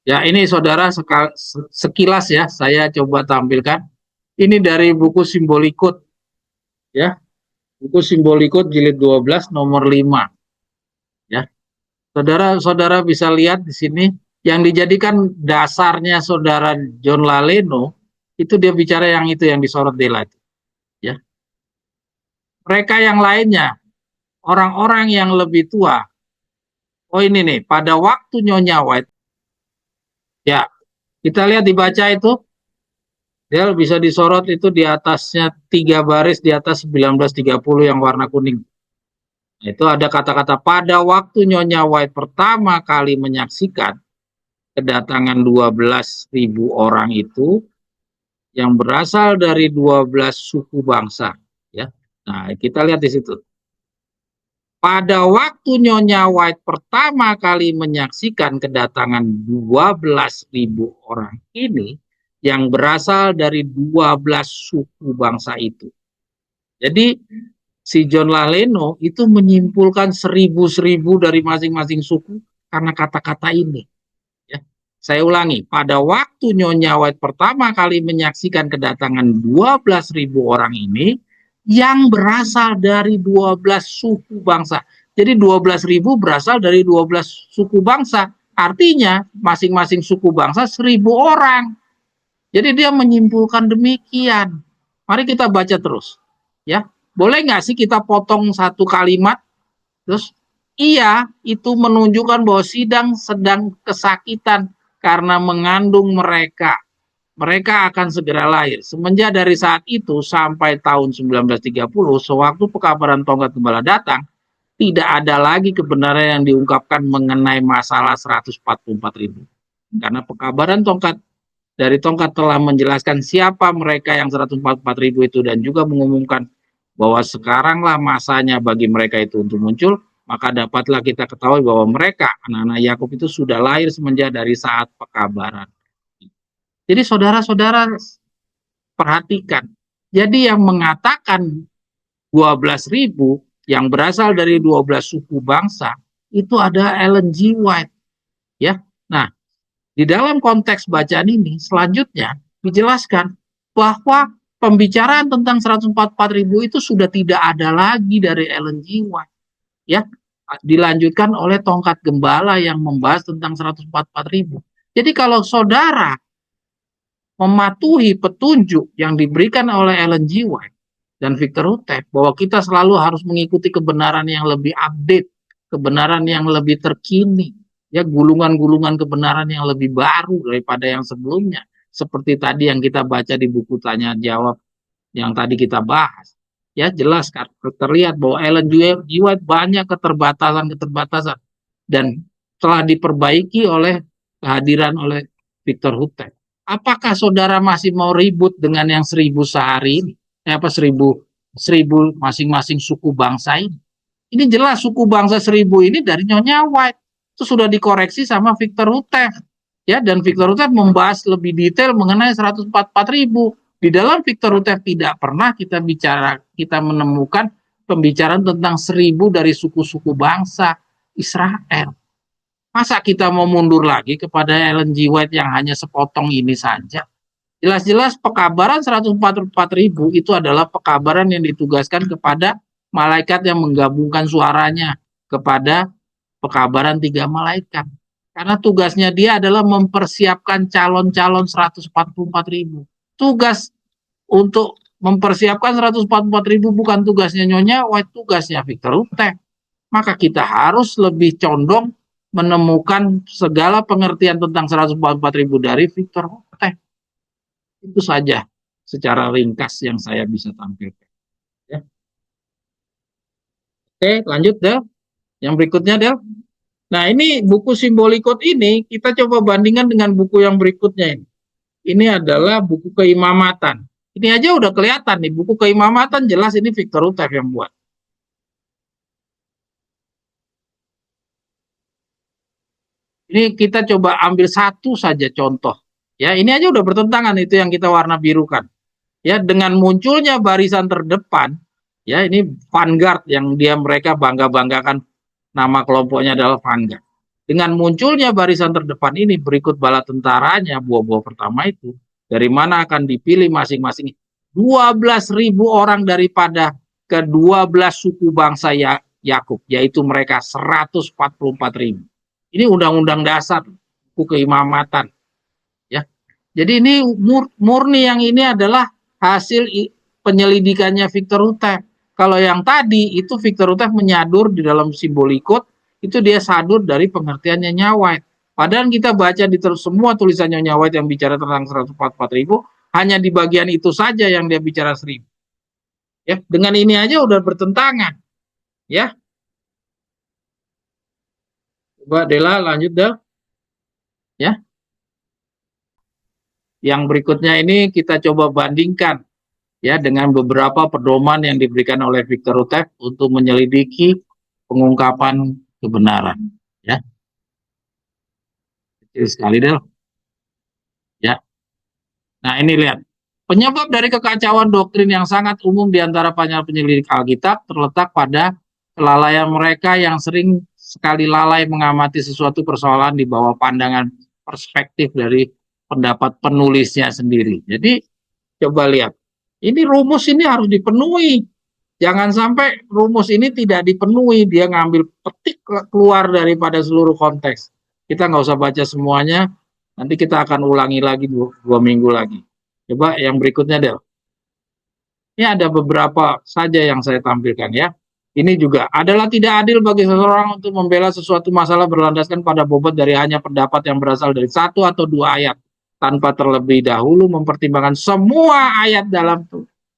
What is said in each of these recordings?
Ya, ini saudara sekilas ya, saya coba tampilkan. Ini dari buku Simbolikut ya, buku Simbolikut jilid 12 nomor 5 ya. Saudara-saudara bisa lihat di sini yang dijadikan dasarnya saudara John Laleno itu dia bicara yang itu yang disorot Dela itu ya. Mereka yang lainnya, orang-orang yang lebih tua. Oh ini nih, pada waktu Nyonya White ya, kita lihat dibaca itu dia bisa disorot itu di atasnya 3 baris di atas 1930 yang warna kuning. Itu ada kata-kata pada waktu Nyonya White pertama kali menyaksikan kedatangan 12.000 orang itu yang berasal dari 12 suku bangsa ya. Nah, kita lihat di situ. Pada waktu Nyonya White pertama kali menyaksikan kedatangan 12.000 orang ini yang berasal dari 12 suku bangsa itu. Jadi si John Laleno itu menyimpulkan seribu dari masing-masing suku karena kata-kata ini. Ya. Saya ulangi, pada waktu Nyonya White pertama kali menyaksikan kedatangan 12.000 orang ini yang berasal dari 12 suku bangsa. Jadi 12.000 berasal dari 12 suku bangsa. Artinya masing-masing suku bangsa 1.000 orang. Jadi dia menyimpulkan demikian. Mari kita baca terus. Ya, boleh nggak sih kita potong satu kalimat terus iya itu menunjukkan bahwa sidang sedang kesakitan karena mengandung mereka. Mereka akan segera lahir. Semenjak dari saat itu sampai tahun 1930, sewaktu pekabaran tongkat gembala datang, tidak ada lagi kebenaran yang diungkapkan mengenai masalah 144.000. Karena pekabaran tongkat dari tongkat telah menjelaskan siapa mereka yang 144.000 itu dan juga mengumumkan bahwa sekaranglah masanya bagi mereka itu untuk muncul, maka dapatlah kita ketahui bahwa mereka, anak-anak Yakub itu sudah lahir semenjak dari saat pekabaran. Jadi saudara-saudara perhatikan, jadi yang mengatakan 12.000 yang berasal dari 12 suku bangsa, itu ada Ellen G. White. Ya, nah di dalam konteks bacaan ini, selanjutnya dijelaskan bahwa pembicaraan tentang 144.000 itu sudah tidak ada lagi dari Ellen G. White. Ya, dilanjutkan oleh tongkat gembala yang membahas tentang 144.000. Jadi kalau saudara mematuhi petunjuk yang diberikan oleh Ellen G. White dan Victor Houthep bahwa kita selalu harus mengikuti kebenaran yang lebih update, kebenaran yang lebih terkini, ya gulungan-gulungan kebenaran yang lebih baru daripada yang sebelumnya. Seperti tadi yang kita baca di buku tanya jawab yang tadi kita bahas. Ya jelas kan terlihat bahwa Ellen G. White banyak keterbatasan dan telah diperbaiki oleh kehadiran oleh Victor Houthep. Apakah saudara masih mau ribut dengan yang 1.000 sehari ini? Apa 1.000 masing-masing suku bangsa ini? Ini jelas suku bangsa 1.000 ini dari Nyonya White. Itu sudah dikoreksi sama Victor Houthep. Ya, dan Victor Houthep membahas lebih detail mengenai 144.000. Di dalam Victor Houthep tidak pernah kita menemukan pembicaraan tentang 1.000 dari suku-suku bangsa Israel. Masa kita mau mundur lagi kepada Ellen G. White yang hanya sepotong ini saja? Jelas-jelas pekabaran 144.000 itu adalah pekabaran yang ditugaskan kepada malaikat yang menggabungkan suaranya kepada pekabaran 3 malaikat. Karena tugasnya dia adalah mempersiapkan calon-calon 144.000. Tugas untuk mempersiapkan 144.000 bukan tugasnya Nyonya White, tugasnya Victor Houthep. Maka kita harus lebih condong menemukan segala pengertian tentang 144.000 dari Victor Houthep. Itu saja secara ringkas yang saya bisa tampilkan. Ya. Oke, lanjut Del. Yang berikutnya Del. Nah ini buku Simbolikut ini kita coba bandingkan dengan buku yang berikutnya ini. Ini adalah buku keimamatan. Ini aja udah kelihatan nih, buku keimamatan jelas ini Victor Houthep yang buat. Ini kita coba ambil satu saja contoh. Ya, ini aja udah bertentangan itu yang kita warna birukan. Ya, dengan munculnya barisan terdepan, ya ini Vanguard yang mereka bangga-banggakan nama kelompoknya adalah Vanguard. Dengan munculnya barisan terdepan ini, berikut bala tentaranya, buah-buah pertama itu, dari mana akan dipilih masing-masing 12.000 orang daripada ke-12 suku bangsa Yakub, yaitu mereka 144.000. Ini undang-undang dasar, buku keimamatan. Ya. Jadi ini murni yang ini adalah hasil penyelidikannya Victor Utep. Kalau yang tadi itu Victor Utep menyadur di dalam simbolikot, itu dia sadur dari pengertiannya Nyonya White. Padahal kita baca di semua tulisannya Nyonya White yang bicara tentang 144.000, hanya di bagian itu saja yang dia bicara 1.000. Ya, dengan ini aja udah bertentangan. Ya. Coba Dela lanjut dah. Ya. Yang berikutnya ini kita coba bandingkan ya dengan beberapa pedoman yang diberikan oleh Victor Utep untuk menyelidiki pengungkapan kebenaran. Ya. Kecil sekali deh. Ya. Nah, ini lihat. Penyebab dari kekacauan doktrin yang sangat umum di antara para penyelidik Alkitab terletak pada kelalaian mereka yang sering sekali lalai mengamati sesuatu persoalan di bawah pandangan perspektif dari pendapat penulisnya sendiri. Jadi, coba lihat. Ini rumus ini harus dipenuhi. Jangan sampai rumus ini tidak dipenuhi. Dia ngambil petik keluar daripada seluruh konteks. Kita nggak usah baca semuanya. Nanti kita akan ulangi lagi 2 minggu lagi. Coba yang berikutnya, Del. Ini ada beberapa saja yang saya tampilkan ya. Ini juga adalah tidak adil bagi seseorang untuk membela sesuatu masalah berlandaskan pada bobot dari hanya pendapat yang berasal dari 1 atau 2 ayat, tanpa terlebih dahulu mempertimbangkan semua ayat dalam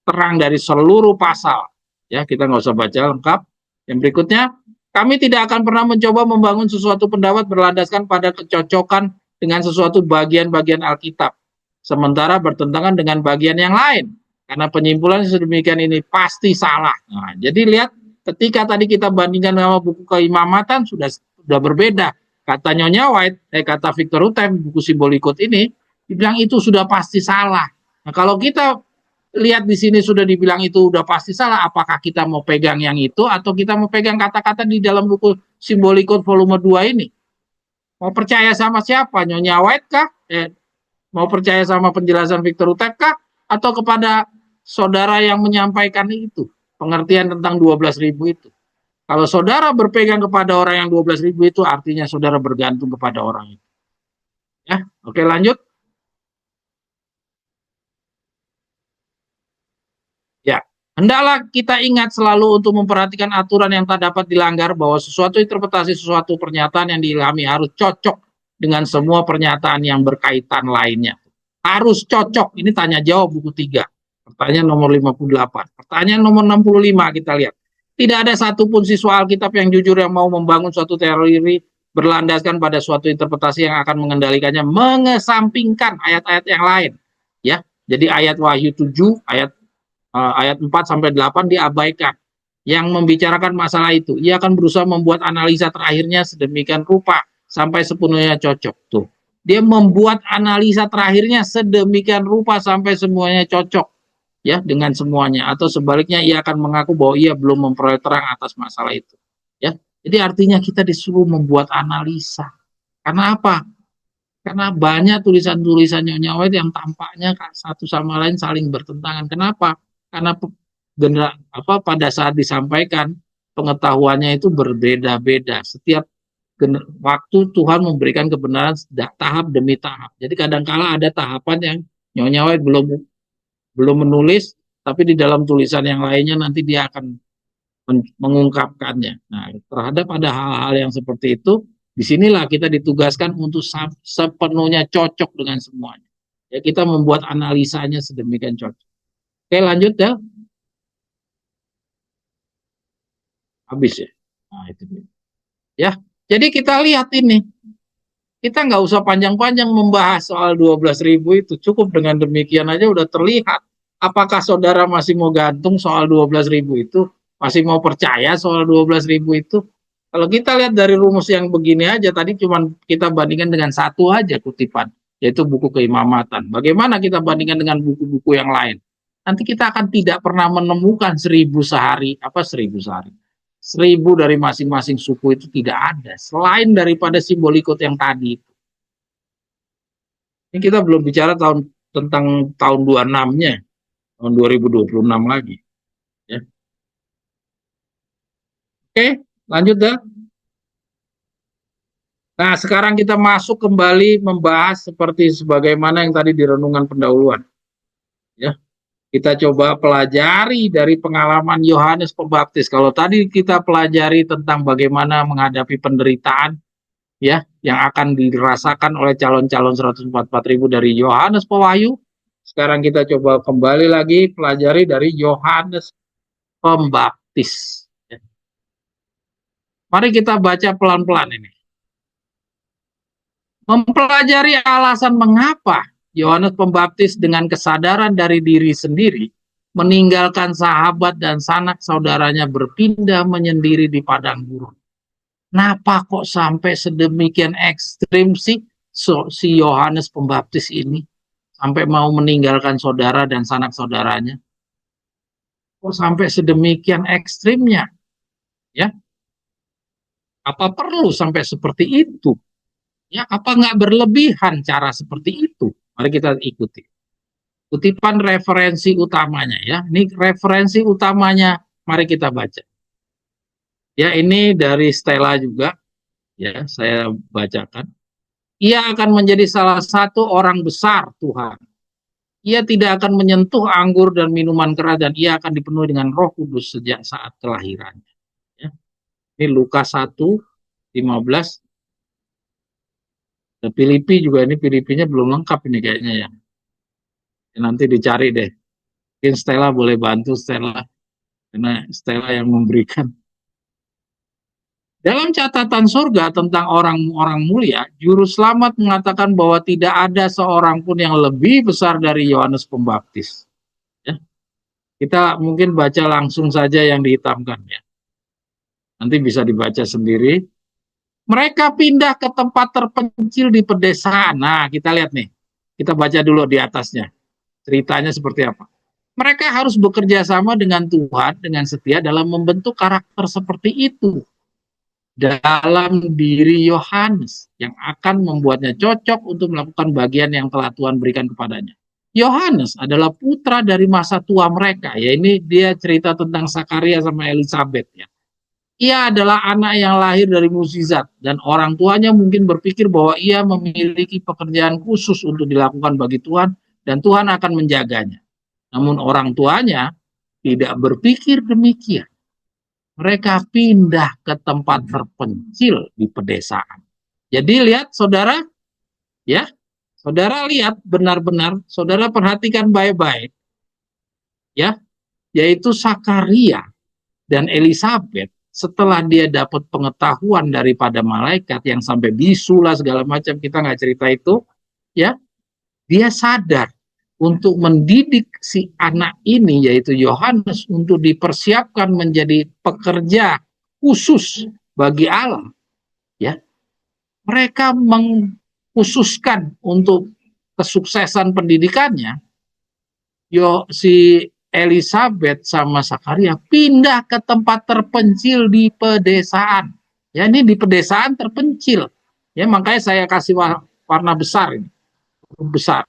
terang dari seluruh pasal. Ya, kita nggak usah baca lengkap. Yang berikutnya, kami tidak akan pernah mencoba membangun sesuatu pendapat berlandaskan pada kecocokan dengan sesuatu bagian-bagian Alkitab, sementara bertentangan dengan bagian yang lain. Karena penyimpulan sedemikian ini pasti salah. Nah, jadi lihat, ketika tadi kita bandingkan sama buku keimamatan sudah berbeda. Kata Nyonya White, kata Victor Utep, buku simbolikot ini, dibilang itu sudah pasti salah. Nah, kalau kita lihat di sini sudah dibilang itu udah pasti salah, apakah kita mau pegang yang itu atau kita mau pegang kata-kata di dalam buku simbolikot volume 2 ini? Mau percaya sama siapa? Nyonya White kah? Mau percaya sama penjelasan Victor Utep kah? Atau kepada saudara yang menyampaikan itu? Pengertian tentang 12.000 itu. Kalau saudara berpegang kepada orang yang 12.000 itu, artinya saudara bergantung kepada orang itu. Ya, oke lanjut. Ya, hendaklah kita ingat selalu untuk memperhatikan aturan yang tak dapat dilanggar, bahwa sesuatu interpretasi sesuatu pernyataan yang diilhami harus cocok dengan semua pernyataan yang berkaitan lainnya. Harus cocok. Ini tanya jawab buku 3. Pertanyaan nomor 58. Pertanyaan nomor 65 kita lihat. Tidak ada satupun siswa Alkitab yang jujur yang mau membangun suatu teori berlandaskan pada suatu interpretasi yang akan mengendalikannya, mengesampingkan ayat-ayat yang lain. Ya, jadi ayat Wahyu 7, ayat 4 sampai 8 diabaikan. Yang membicarakan masalah itu, ia akan berusaha membuat analisa terakhirnya sedemikian rupa sampai sepenuhnya cocok. Tuh, dia membuat analisa terakhirnya sedemikian rupa sampai semuanya cocok ya dengan semuanya, atau sebaliknya ia akan mengaku bahwa ia belum memperoleh terang atas masalah itu. Ya, jadi artinya kita disuruh membuat analisa. Karena apa? Karena banyak tulisan-tulisan Nyonya White yang tampaknya satu sama lain saling bertentangan. Kenapa? Karena pada saat disampaikan pengetahuannya itu berbeda-beda. Setiap waktu Tuhan memberikan kebenaran tahap demi tahap. Jadi kadang-kala ada tahapan yang Nyonya White belum menulis, tapi di dalam tulisan yang lainnya nanti dia akan mengungkapkannya. Nah, terhadap ada hal-hal yang seperti itu, disinilah kita ditugaskan untuk sepenuhnya cocok dengan semuanya. Ya, kita membuat analisanya sedemikian cocok. Oke, lanjut ya. Habis ya. Nah, itu dia. Ya, jadi kita lihat ini. Kita nggak usah panjang-panjang membahas soal 12.000 itu. Cukup dengan demikian aja udah terlihat. Apakah saudara masih mau gantung soal 12.000 itu? Masih mau percaya soal 12.000 itu? Kalau kita lihat dari rumus yang begini aja, tadi cuma kita bandingkan dengan satu aja kutipan, yaitu buku keimamatan. Bagaimana kita bandingkan dengan buku-buku yang lain? Nanti kita akan tidak pernah menemukan 1.000 sehari, 1.000 sehari. 1000 dari masing-masing suku itu tidak ada, selain daripada simbol ikut yang tadi. Ini kita belum bicara tentang tahun 26-nya, tahun 2026 lagi. Ya. Oke, lanjut dah. Nah, sekarang kita masuk kembali membahas seperti sebagaimana yang tadi di renungan pendahuluan. Ya, kita coba pelajari dari pengalaman Yohanes Pembaptis. Kalau tadi kita pelajari tentang bagaimana menghadapi penderitaan, ya, yang akan dirasakan oleh calon-calon 144.000 dari Yohanes Pewahyu. Sekarang kita coba kembali lagi pelajari dari Yohanes Pembaptis. Ya. Mari kita baca pelan-pelan ini. Mempelajari alasan mengapa Yohanes Pembaptis dengan kesadaran dari diri sendiri meninggalkan sahabat dan sanak saudaranya berpindah menyendiri di padang gurun. Kenapa kok sampai sedemikian ekstrim sih si Yohanes Pembaptis ini sampai mau meninggalkan saudara dan sanak saudaranya? Kok sampai sedemikian ekstrimnya? Ya, apa perlu sampai seperti itu? Ya, apa nggak berlebihan cara seperti itu? Mari kita ikuti. Kutipan referensi utamanya ya. Ini referensi utamanya, mari kita baca. Ya, ini dari Stella juga. Ya, saya bacakan. Ia akan menjadi salah satu orang besar Tuhan. Ia tidak akan menyentuh anggur dan minuman keras dan ia akan dipenuhi dengan Roh Kudus sejak saat kelahirannya. Ya. Ini Lukas 1:15. Filipi juga, ini Filipinya belum lengkap ini kayaknya ya. Nanti dicari deh. Mungkin Stella boleh bantu Stella. Karena Stella yang memberikan. Dalam catatan surga tentang orang-orang mulia, Juru Selamat mengatakan bahwa tidak ada seorang pun yang lebih besar dari Yohanes Pembaptis. Ya. Kita mungkin baca langsung saja yang dihitamkan ya. Nanti bisa dibaca sendiri. Mereka pindah ke tempat terpencil di pedesaan. Nah, kita lihat nih. Kita baca dulu di atasnya. Ceritanya seperti apa. Mereka harus bekerja sama dengan Tuhan dengan setia dalam membentuk karakter seperti itu dalam diri Yohanes yang akan membuatnya cocok untuk melakukan bagian yang telah Tuhan berikan kepadanya. Yohanes adalah putra dari masa tua mereka. Ya, ini dia cerita tentang Sakaria sama Elizabeth ya. Ia adalah anak yang lahir dari mukjizat dan orang tuanya mungkin berpikir bahwa ia memiliki pekerjaan khusus untuk dilakukan bagi Tuhan dan Tuhan akan menjaganya. Namun orang tuanya tidak berpikir demikian. Mereka pindah ke tempat terpencil di pedesaan. Jadi lihat saudara, ya, saudara lihat benar-benar, saudara perhatikan baik-baik, ya, yaitu Sakaria dan Elizabeth setelah dia dapat pengetahuan daripada malaikat yang sampai bisu lah segala macam, kita nggak cerita itu, ya, dia sadar untuk mendidik si anak ini yaitu Yohanes untuk dipersiapkan menjadi pekerja khusus bagi Allah. Ya, mereka mengkhususkan untuk kesuksesan pendidikannya. Si Elizabeth sama Sakaria pindah ke tempat terpencil di pedesaan. Ya, ini di pedesaan terpencil. Ya, makanya saya kasih warna besar ini. Besar.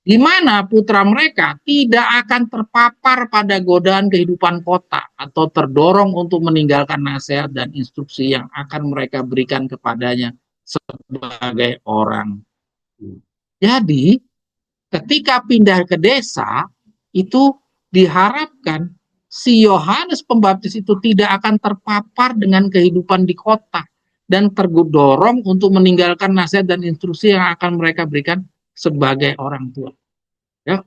Di mana putra mereka tidak akan terpapar pada godaan kehidupan kota atau terdorong untuk meninggalkan nasihat dan instruksi yang akan mereka berikan kepadanya sebagai orang. Jadi, ketika pindah ke desa, itu diharapkan si Yohanes Pembaptis itu tidak akan terpapar dengan kehidupan di kota dan terdorong untuk meninggalkan nasihat dan instruksi yang akan mereka berikan sebagai orang tua, ya,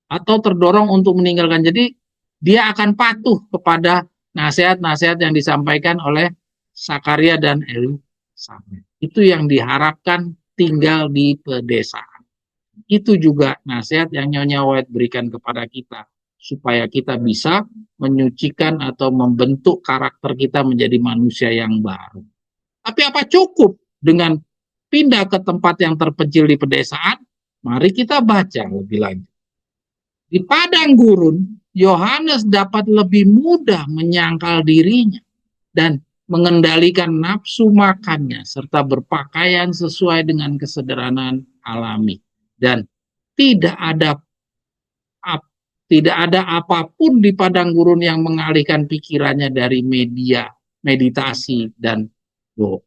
atau terdorong untuk meninggalkan. Jadi dia akan patuh kepada nasihat-nasihat yang disampaikan oleh Sakaria dan Elizabeth. Itu yang diharapkan tinggal di pedesaan. Itu juga nasihat yang Nyonya White berikan kepada kita supaya kita bisa menyucikan atau membentuk karakter kita menjadi manusia yang baru. Tapi apa cukup dengan pindah ke tempat yang terpencil di pedesaan? Mari kita baca lebih lanjut. Di padang gurun, Yohanes dapat lebih mudah menyangkal dirinya dan mengendalikan nafsu makannya serta berpakaian sesuai dengan kesederhanaan alami, dan tidak ada tidak ada apapun di padang gurun yang mengalihkan pikirannya dari media meditasi dan doa.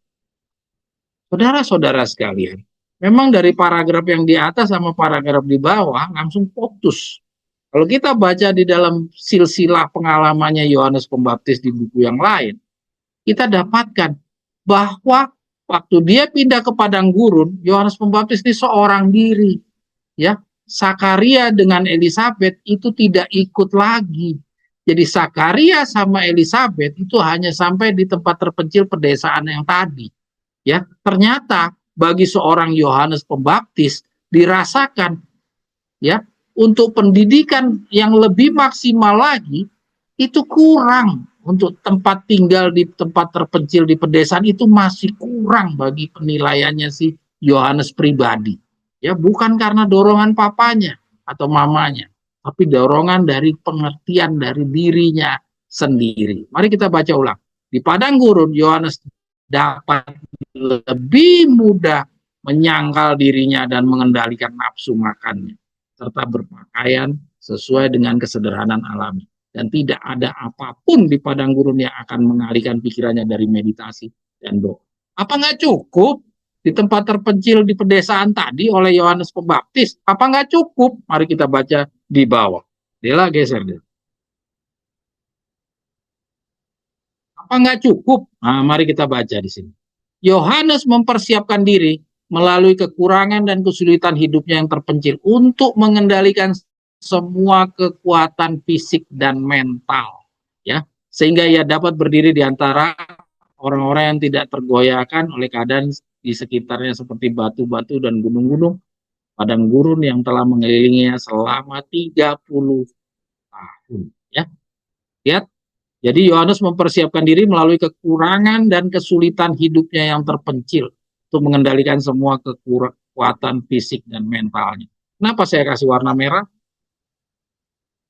Saudara-saudara sekalian, memang dari paragraf yang di atas sama paragraf di bawah langsung putus. Kalau kita baca di dalam silsilah pengalamannya Yohanes Pembaptis di buku yang lain, kita dapatkan bahwa waktu dia pindah ke padang gurun, Yohanes Pembaptis ini seorang diri, ya. Sakaria dengan Elizabeth itu tidak ikut lagi. Jadi Sakaria sama Elizabeth itu hanya sampai di tempat terpencil pedesaan yang tadi, ya. Ternyata bagi seorang Yohanes Pembaptis dirasakan, ya, untuk pendidikan yang lebih maksimal lagi itu kurang. Untuk tempat tinggal di tempat terpencil di pedesaan itu masih kurang bagi penilaiannya si Yohanes pribadi, ya, bukan karena dorongan papanya atau mamanya, tapi dorongan dari pengertian dari dirinya sendiri. Mari kita baca ulang. Di padang gurun Yohanes dapat lebih mudah menyangkal dirinya dan mengendalikan nafsu makannya, serta berpakaian sesuai dengan kesederhanaan alami. Dan tidak ada apapun di padang gurun yang akan mengalihkan pikirannya dari meditasi dan doa. Apa nggak cukup di tempat terpencil di pedesaan tadi oleh Yohanes Pembaptis? Apa nggak cukup? Mari kita baca di bawah. Dela geser deh. Apa nggak cukup? Nah, mari kita baca di sini. Yohanes mempersiapkan diri melalui kekurangan dan kesulitan hidupnya yang terpencil untuk mengendalikan semua kekuatan fisik dan mental, ya, sehingga ia dapat berdiri di antara orang-orang yang tidak tergoyahkan oleh keadaan di sekitarnya seperti batu-batu dan gunung-gunung padang gurun yang telah mengelilinginya selama 30 tahun, ya. Lihat. Jadi Yohanes mempersiapkan diri melalui kekurangan dan kesulitan hidupnya yang terpencil untuk mengendalikan semua kekuatan fisik dan mentalnya. Kenapa saya kasih warna merah?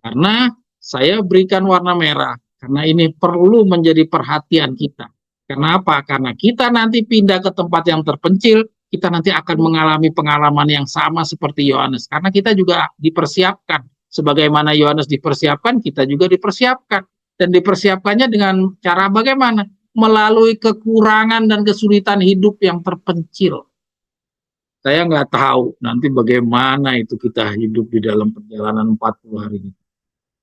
Karena saya berikan warna merah, karena ini perlu menjadi perhatian kita. Kenapa? Karena kita nanti pindah ke tempat yang terpencil, kita nanti akan mengalami pengalaman yang sama seperti Yohanes. Karena kita juga dipersiapkan. Sebagaimana Yohanes dipersiapkan, kita juga dipersiapkan. Dan dipersiapkannya dengan cara bagaimana? Melalui kekurangan dan kesulitan hidup yang terpencil. Saya nggak tahu nanti bagaimana itu kita hidup di dalam perjalanan 40 hari ini.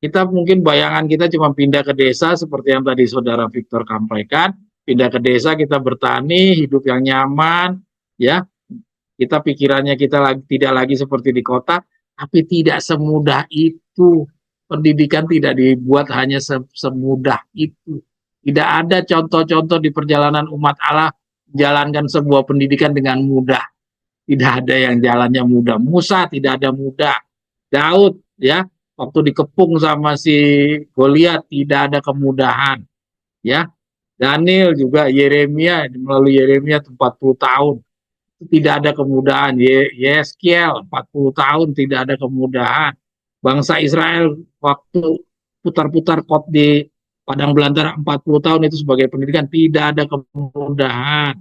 Kita mungkin bayangan kita cuma pindah ke desa seperti yang tadi saudara Victor sampaikan, pindah ke desa kita bertani, hidup yang nyaman, ya. Kita pikirannya kita tidak lagi seperti di kota, tapi tidak semudah itu. Pendidikan tidak dibuat hanya semudah itu. Tidak ada contoh-contoh di perjalanan umat Allah jalankan sebuah pendidikan dengan mudah. Tidak ada yang jalannya mudah. Musa tidak ada mudah. Daud, ya, waktu dikepung sama si Goliat tidak ada kemudahan, ya. Daniel juga, Yeremia melalui Yeremia 40 tahun tidak ada kemudahan. Yeskiel 40 tahun tidak ada kemudahan. Bangsa Israel waktu putar-putar kot di padang belantara 40 tahun itu sebagai pendidikan tidak ada kemudahan.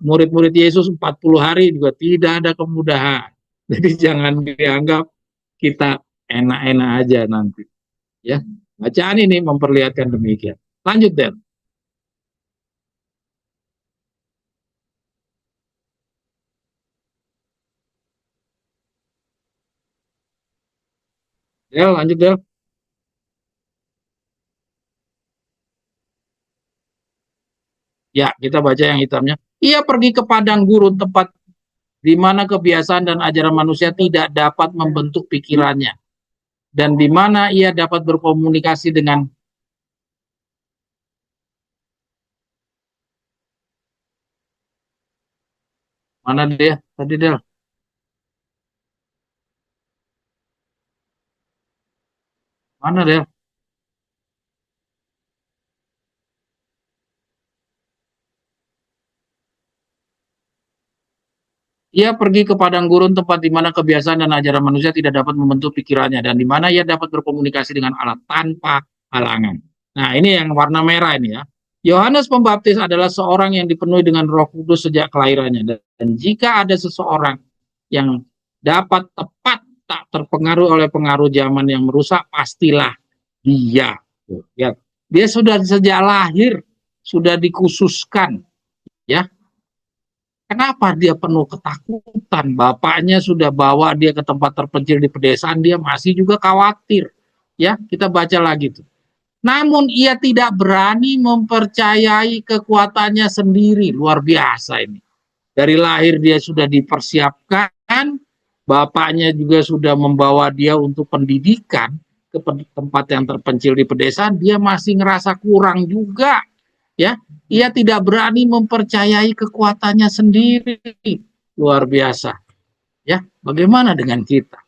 Murid-murid Yesus 40 hari juga tidak ada kemudahan. Jadi jangan dianggap kita enak-enak aja nanti, ya. Bacaan ini memperlihatkan demikian. Lanjut, Del. Del, lanjut, Del. Ya, kita baca yang hitamnya. Ia pergi ke padang gurun, tempat di mana kebiasaan dan ajaran manusia tidak dapat membentuk pikirannya, dan di mana ia dapat berkomunikasi dengan mana dia tadi, Del? Mana, Del? Ia pergi ke padang gurun, tempat di mana kebiasaan dan ajaran manusia tidak dapat membentuk pikirannya, dan di mana ia dapat berkomunikasi dengan Allah tanpa halangan. Nah, ini yang warna merah ini ya. Yohanes Pembaptis adalah seorang yang dipenuhi dengan Roh Kudus sejak kelahirannya, dan jika ada seseorang yang dapat tepat tak terpengaruh oleh pengaruh zaman yang merusak, pastilah dia. Ya, dia sudah sejak lahir sudah dikhususkan, ya. Kenapa dia penuh ketakutan? Bapaknya sudah bawa dia ke tempat terpencil di pedesaan, dia masih juga khawatir. Ya, kita baca lagi tuh. Namun ia tidak berani mempercayai kekuatannya sendiri. Luar biasa ini. Dari lahir dia sudah dipersiapkan, bapaknya juga sudah membawa dia untuk pendidikan ke tempat yang terpencil di pedesaan, dia masih ngerasa kurang juga. Ya, ia tidak berani mempercayai kekuatannya sendiri. Luar biasa. Ya, bagaimana dengan kita?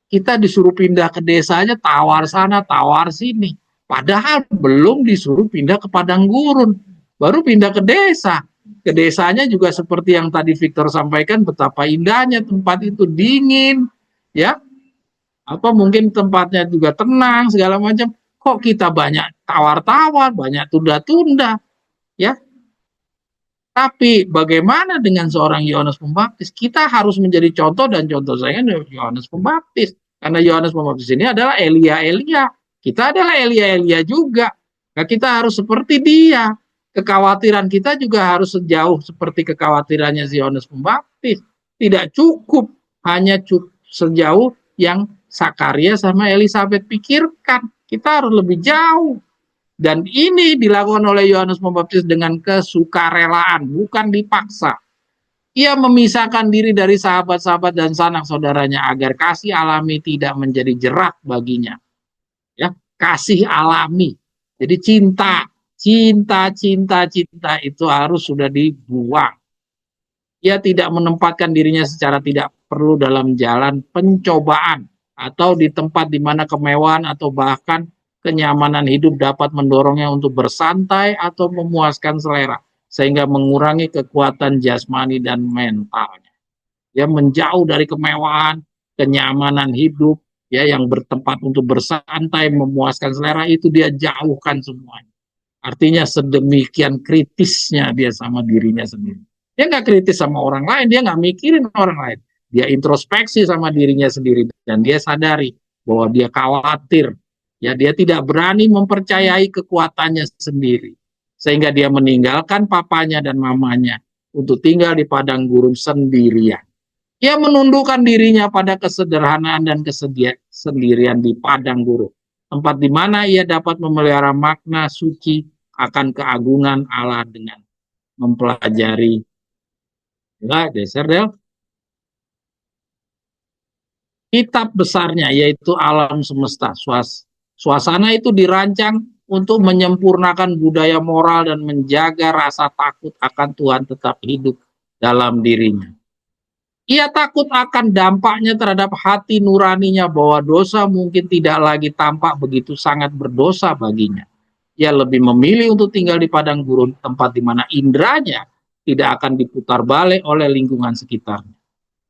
Kita disuruh pindah ke desa aja, tawar sana, tawar sini. Padahal belum disuruh pindah ke padang gurun, baru pindah ke desa. Ke desanya juga seperti yang tadi Victor sampaikan, betapa indahnya tempat itu, dingin, ya. Apa mungkin tempatnya juga tenang segala macam. Kok kita banyak tawar-tawar, banyak tunda-tunda, ya. Tapi bagaimana dengan seorang Yohanes Pembaptis? Kita harus menjadi contoh, dan contoh saya Yohanes Pembaptis. Karena Yohanes Pembaptis ini adalah Elia. Kita adalah Elia juga. Nah, kita harus seperti dia. Kekhawatiran kita juga harus sejauh seperti kekhawatirannya si Yohanes Pembaptis. Tidak cukup hanya sejauh yang Sakaria sama Elizabeth pikirkan. Kita harus lebih jauh. Dan ini dilakukan oleh Yohanes Pembaptis dengan kesukarelaan, bukan dipaksa. Ia memisahkan diri dari sahabat-sahabat dan sanak saudaranya agar kasih alami tidak menjadi jerat baginya. Ya, kasih alami. Jadi cinta itu harus sudah dibuang. Ia tidak menempatkan dirinya secara tidak perlu dalam jalan pencobaan atau di tempat di mana kemewahan atau bahkan kenyamanan hidup dapat mendorongnya untuk bersantai atau memuaskan selera, sehingga mengurangi kekuatan jasmani dan mentalnya. Dia menjauh dari kemewahan, kenyamanan hidup, ya, yang bertempat untuk bersantai, memuaskan selera, itu dia jauhkan semuanya. Artinya sedemikian kritisnya dia sama dirinya sendiri. Dia nggak kritis sama orang lain, dia nggak mikirin orang lain. Dia introspeksi sama dirinya sendiri, dan dia sadari bahwa dia khawatir. Ya, dia tidak berani mempercayai kekuatannya sendiri, sehingga dia meninggalkan papanya dan mamanya untuk tinggal di padang gurun sendirian. Ia menundukkan dirinya pada kesederhanaan dan kesendirian di padang gurun, tempat di mana ia dapat memelihara makna suci akan keagungan Allah dengan mempelajari. Ya, Deser Del. Kitab besarnya, yaitu alam semesta. Suasana itu dirancang untuk menyempurnakan budaya moral dan menjaga rasa takut akan Tuhan tetap hidup dalam dirinya. Ia takut akan dampaknya terhadap hati nuraninya, bahwa dosa mungkin tidak lagi tampak begitu sangat berdosa baginya. Ia lebih memilih untuk tinggal di padang gurun, tempat di mana indranya tidak akan diputar balik oleh lingkungan sekitarnya.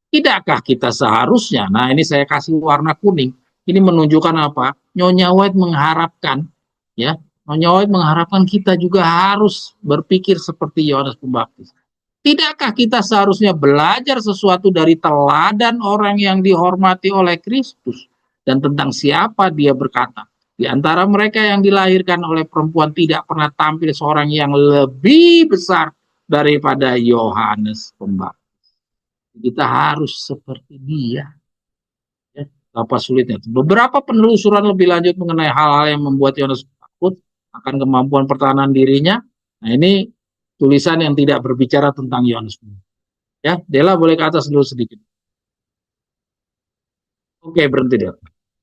Tidakkah kita seharusnya, nah ini saya kasih warna kuning, ini menunjukkan apa? Nyonya White mengharapkan, ya, Nyonya White mengharapkan kita juga harus berpikir seperti Yohanes Pembaptis. Tidakkah kita seharusnya belajar sesuatu dari teladan orang yang dihormati oleh Kristus, dan tentang siapa dia berkata, di antara mereka yang dilahirkan oleh perempuan tidak pernah tampil seorang yang lebih besar daripada Yohanes Pembaptis. Kita harus seperti dia. Ya, apa sulitnya. Beberapa penelusuran lebih lanjut mengenai hal-hal yang membuat Yohanes takut akan kemampuan pertahanan dirinya. Nah, ini tulisan yang tidak berbicara tentang Yohanes. Ya, Dela boleh ke atas dulu sedikit. Oke, berhenti Dela.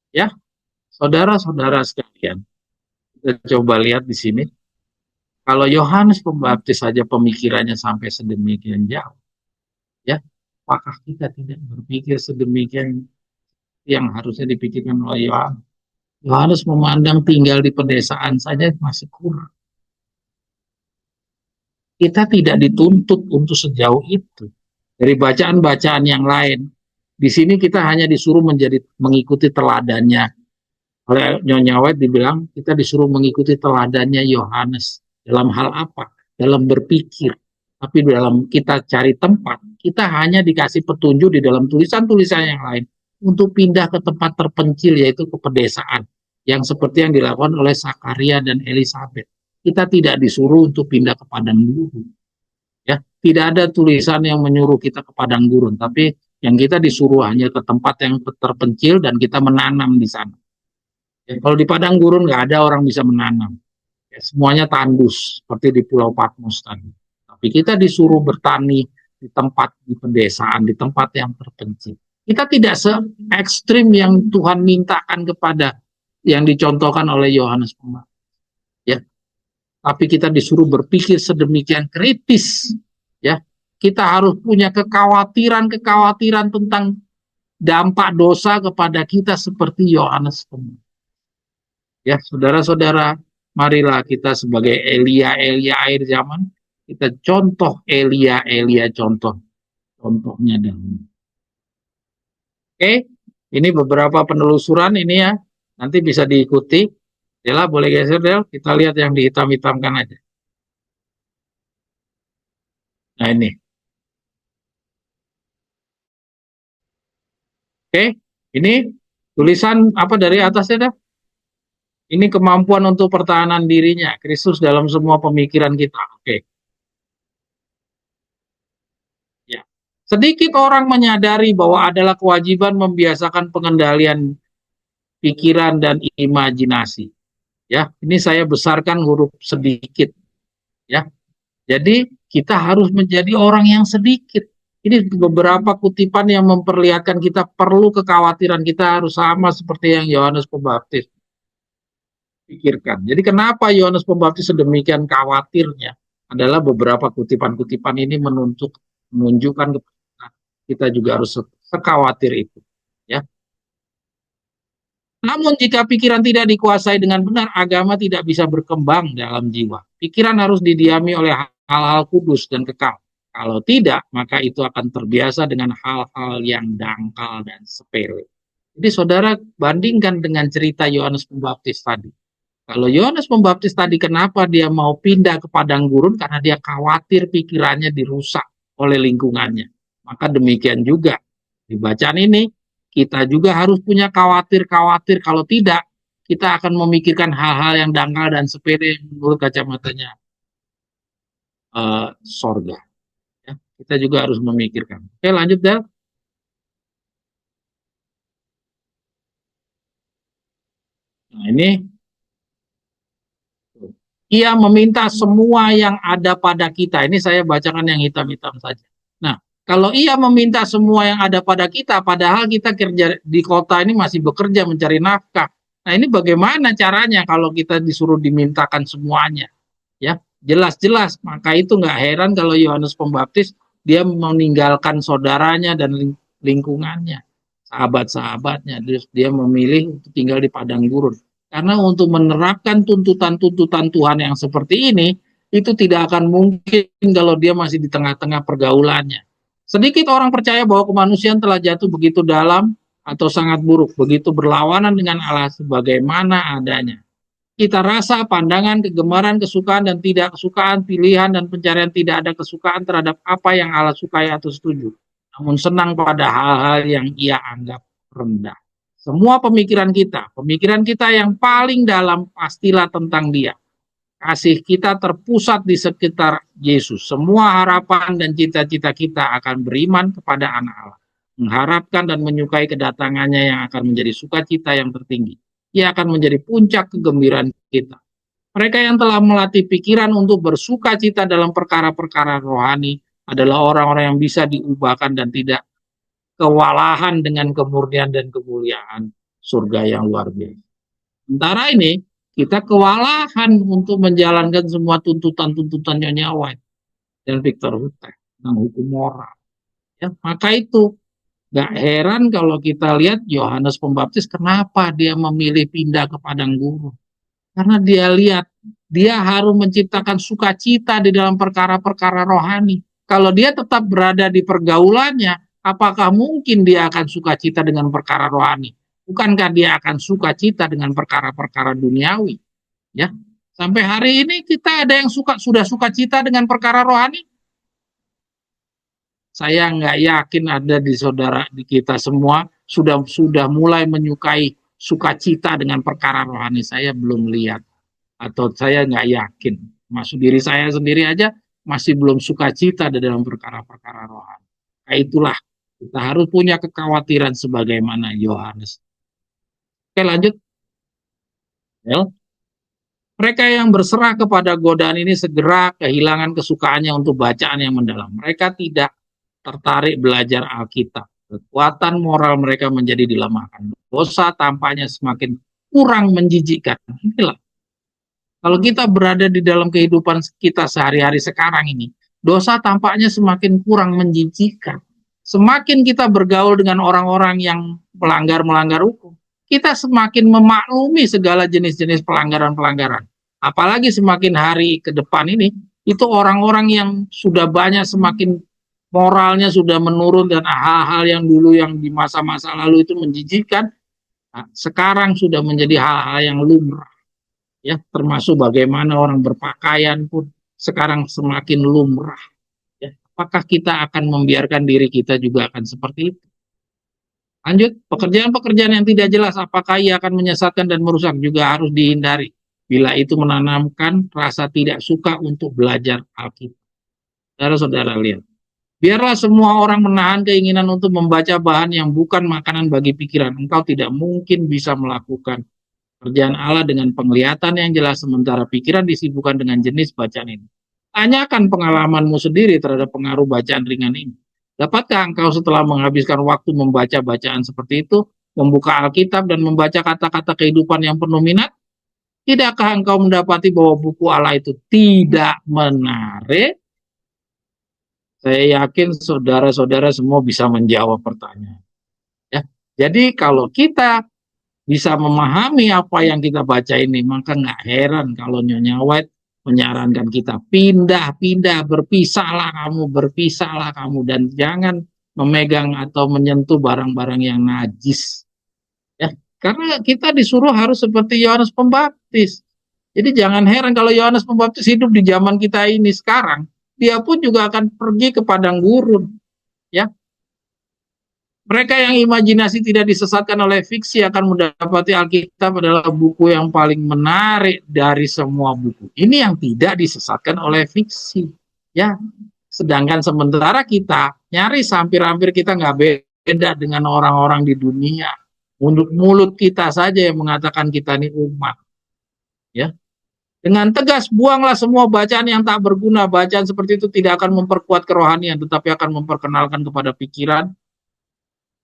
Ya, saudara-saudara sekalian, kita coba lihat di sini. Kalau Yohanes Pembaptis saja pemikirannya sampai sedemikian jauh, ya, apakah kita tidak berpikir sedemikian yang harusnya dipikirkan oleh Yohanes? Yohanes memandang tinggal di pedesaan saja masih kurang. Kita tidak dituntut untuk sejauh itu. dari bacaan-bacaan yang lain. Di sini kita hanya disuruh mengikuti teladannya. Oleh Nyonya White dibilang kita disuruh mengikuti teladannya Yohanes. Dalam hal apa? Dalam berpikir. Tapi dalam kita cari tempat, kita hanya dikasih petunjuk di dalam tulisan-tulisan yang lain untuk pindah ke tempat terpencil, yaitu ke pedesaan. Yang seperti yang dilakukan oleh Zakaria dan Elizabeth. Kita tidak disuruh untuk pindah ke padang gurun. Ya, tidak ada tulisan yang menyuruh kita ke padang gurun, tapi yang kita disuruh hanya ke tempat yang terpencil dan kita menanam di sana. Ya, kalau di padang gurun nggak ada orang bisa menanam. Ya, semuanya tandus seperti di Pulau Patmos tadi. Tapi kita disuruh bertani di tempat di pedesaan, di tempat yang terpencil. Kita tidak se ekstrim yang Tuhan mintakan kepada yang dicontohkan oleh Yohanes Pembaptis. Ya, tapi kita disuruh berpikir sedemikian kritis. Ya, kita harus punya kekhawatiran tentang dampak dosa kepada kita seperti Yohanes Pembaptis. Ya, saudara-saudara, marilah kita sebagai Elia akhir zaman, kita contoh Elia contohnya dahulu. Oke, ini beberapa penelusuran ini ya, nanti bisa diikuti. Dela, boleh geser Del, kita lihat yang dihitam-hitamkan aja. Nah ini. Oke, ini tulisan apa dari atasnya dah? Ini kemampuan untuk pertahanan dirinya, Kristus dalam semua pemikiran kita. Oke. Ya. Sedikit orang menyadari bahwa adalah kewajiban membiasakan pengendalian pikiran dan imajinasi. Ya, ini saya besarkan huruf sedikit. Ya. Jadi kita harus menjadi orang yang sedikit. Ini beberapa kutipan yang memperlihatkan kita perlu kekhawatiran kita harus sama seperti yang Yohanes Pembaptis pikirkan. Jadi kenapa Yohanes Pembaptis sedemikian khawatirnya adalah beberapa kutipan-kutipan ini menunjukkan kita juga harus sekhawatir itu. Ya. Namun jika pikiran tidak dikuasai dengan benar, agama tidak bisa berkembang dalam jiwa. Pikiran harus didiami oleh hal-hal kudus dan kekal. Kalau tidak, maka itu akan terbiasa dengan hal-hal yang dangkal dan sepele. Jadi saudara bandingkan dengan cerita Yohanes Pembaptis tadi. Kalau Yohanes Pembaptis tadi kenapa dia mau pindah ke padang gurun? Karena dia khawatir pikirannya dirusak oleh lingkungannya. Maka demikian juga di bacaan ini kita juga harus punya khawatir-khawatir, kalau tidak kita akan memikirkan hal-hal yang dangkal dan sepele menurut kacamatanya sorga. Ya, kita juga harus memikirkan. Oke, lanjut Del. Nah ini ia meminta semua yang ada pada kita. Ini saya bacakan yang hitam-hitam saja. Nah, kalau ia meminta semua yang ada pada kita, padahal kita kerja di kota ini masih bekerja mencari nafkah. Nah, ini bagaimana caranya kalau kita disuruh dimintakan semuanya? Ya, jelas-jelas. Maka itu nggak heran kalau Yohanes Pembaptis dia meninggalkan saudaranya dan lingkungannya, sahabat-sahabatnya. Dia memilih untuk tinggal di padang gurun. Karena untuk menerapkan tuntutan-tuntutan Tuhan yang seperti ini, itu tidak akan mungkin kalau dia masih di tengah-tengah pergaulannya. Sedikit orang percaya bahwa kemanusiaan telah jatuh begitu dalam atau sangat buruk, begitu berlawanan dengan Allah sebagaimana adanya. Kita rasa pandangan, kegemaran, kesukaan, dan tidak kesukaan, pilihan, dan pencarian tidak ada kesukaan terhadap apa yang Allah sukai atau setuju. Namun senang pada hal-hal yang ia anggap rendah. Semua pemikiran kita yang paling dalam pastilah tentang dia. Kasih kita terpusat di sekitar Yesus. Semua harapan dan cita-cita kita akan beriman kepada anak Allah. Mengharapkan dan menyukai kedatangannya yang akan menjadi sukacita yang tertinggi. Ia akan menjadi puncak kegembiraan kita. Mereka yang telah melatih pikiran untuk bersuka cita dalam perkara-perkara rohani adalah orang-orang yang bisa diubahkan dan tidak kewalahan dengan kemurnian dan kemuliaan surga yang luar biasa. Sementara ini kita kewalahan untuk menjalankan semua tuntutan-tuntutan Nyonya White dan Victor Hutek tentang hukum moral. Ya, maka itu gak heran kalau kita lihat Yohanes Pembaptis kenapa dia memilih pindah ke padang gurun. Karena dia lihat dia harus menciptakan sukacita di dalam perkara-perkara rohani. Kalau dia tetap berada di pergaulannya, apakah mungkin dia akan sukacita dengan perkara rohani? Bukankah dia akan sukacita dengan perkara-perkara duniawi? Ya, sampai hari ini kita ada yang sudah sukacita dengan perkara rohani. Saya nggak yakin ada di saudara di kita semua sudah mulai menyukai sukacita dengan perkara rohani. Saya belum lihat atau saya nggak yakin. Masuk diri saya sendiri aja masih belum sukacita di dalam perkara-perkara rohani. Nah, itulah kita harus punya kekhawatiran sebagaimana Yohanes. Oke, lanjut. Ya. Mereka yang berserah kepada godaan ini segera kehilangan kesukaannya untuk bacaan yang mendalam. Mereka tidak tertarik belajar Alkitab. Kekuatan moral mereka menjadi dilemahkan. Dosa tampaknya semakin kurang menjijikkan. Inilah. Kalau kita berada di dalam kehidupan kita sehari-hari sekarang ini, dosa tampaknya semakin kurang menjijikkan. Semakin kita bergaul dengan orang-orang yang melanggar hukum, kita semakin memaklumi segala jenis-jenis pelanggaran-pelanggaran. Apalagi semakin hari ke depan ini, itu orang-orang yang sudah banyak semakin moralnya sudah menurun dan hal-hal yang dulu yang di masa-masa lalu itu menjijikkan, sekarang sudah menjadi hal-hal yang lumrah. Ya, termasuk bagaimana orang berpakaian pun sekarang semakin lumrah. Ya, apakah kita akan membiarkan diri kita juga akan seperti itu? Lanjut, pekerjaan-pekerjaan yang tidak jelas apakah ia akan menyesatkan dan merusak juga harus dihindari. Bila itu menanamkan rasa tidak suka untuk belajar Alkitab. Saudara-saudara lihat, biarlah semua orang menahan keinginan untuk membaca bahan yang bukan makanan bagi pikiran. Engkau tidak mungkin bisa melakukan kerjaan Allah dengan penglihatan yang jelas sementara pikiran disibukkan dengan jenis bacaan ini. Tanyakan pengalamanmu sendiri terhadap pengaruh bacaan ringan ini. Dapatkah engkau setelah menghabiskan waktu membaca bacaan seperti itu, membuka Alkitab dan membaca kata-kata kehidupan yang penuh minat? Tidakkah engkau mendapati bahwa buku Allah itu tidak menarik? Saya yakin saudara-saudara semua bisa menjawab pertanyaan. Ya. Jadi kalau kita bisa memahami apa yang kita baca ini, maka nggak heran kalau Nyonya White menyarankan kita pindah-pindah, berpisahlah kamu, dan jangan memegang atau menyentuh barang-barang yang najis. Ya, karena kita disuruh harus seperti Yohanes Pembaptis. Jadi jangan heran kalau Yohanes Pembaptis hidup di zaman kita ini sekarang, dia pun juga akan pergi ke padang gurun. Ya, mereka yang imajinasi tidak disesatkan oleh fiksi akan mendapati Alkitab adalah buku yang paling menarik dari semua buku. Ini yang tidak disesatkan oleh fiksi. Ya, sedangkan sementara kita nyaris hampir-hampir kita nggak beda dengan orang-orang di dunia. Mulut kita saja yang mengatakan kita ini umat. Ya, dengan tegas buanglah semua bacaan yang tak berguna. Bacaan seperti itu tidak akan memperkuat kerohanian, tetapi akan memperkenalkan kepada pikiran